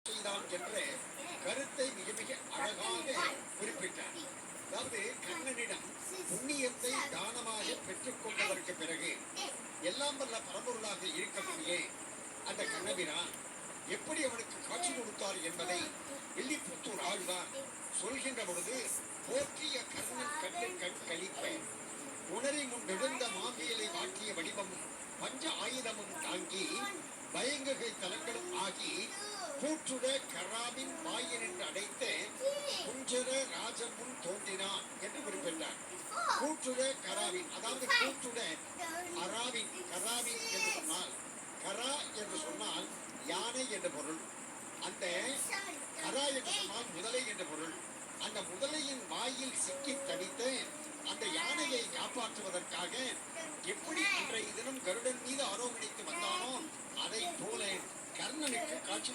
செய்தான் என்ற கருத்தை மிக மிக அழகாக குறிப்பிட்டார். அதாவது கண்ணனிடம் புண்ணியத்தை தானமாக பெற்றுக் கொண்டதற்கு பிறகு எல்லாம் வல்ல பரம்பொருளாக இருக்கக்கூடிய அந்த கண்ணபிரான் எப்படி அவனுக்கு காட்சி கொடுத்தார் என்பதை வில்லிபுத்தூர் ஆழ்வார் சொல்கின்ற பொழுது, போற்றிய கர்ணன் கண்ணை கண் கழிப்பேன் உணரி முன் நெடுந்த மாம்பியலை வாட்டிய வடிவமும் பஞ்ச ஆயுதமும் தாங்கி பயங்ககை தலங்களும் ஆகி கூற்றுட கராவின் வாயில் என்று அடைத்த குஞ்சர ராஜமுன் தோன்றினான் என்று குறிப்பிட்டார். கூற்றுட கராவின், அதாவது கூற்றுட அராவின், கராவின் என்று சொன்னால், கரா என்று சொன்னால் யானை என்ற பொருள். அந்த கரா என்று சொன்னால் முதலை என்ற பொருள். அந்த முதலையின் வாயில் சிக்கி தவித்த அந்த யானையை காப்பாற்றுவதற்காக எப்படி அன்றைய தினம் கருடன் மீது ஆரோகணித்து வந்தானோ அதை போல கர்ணனுக்கு காட்சி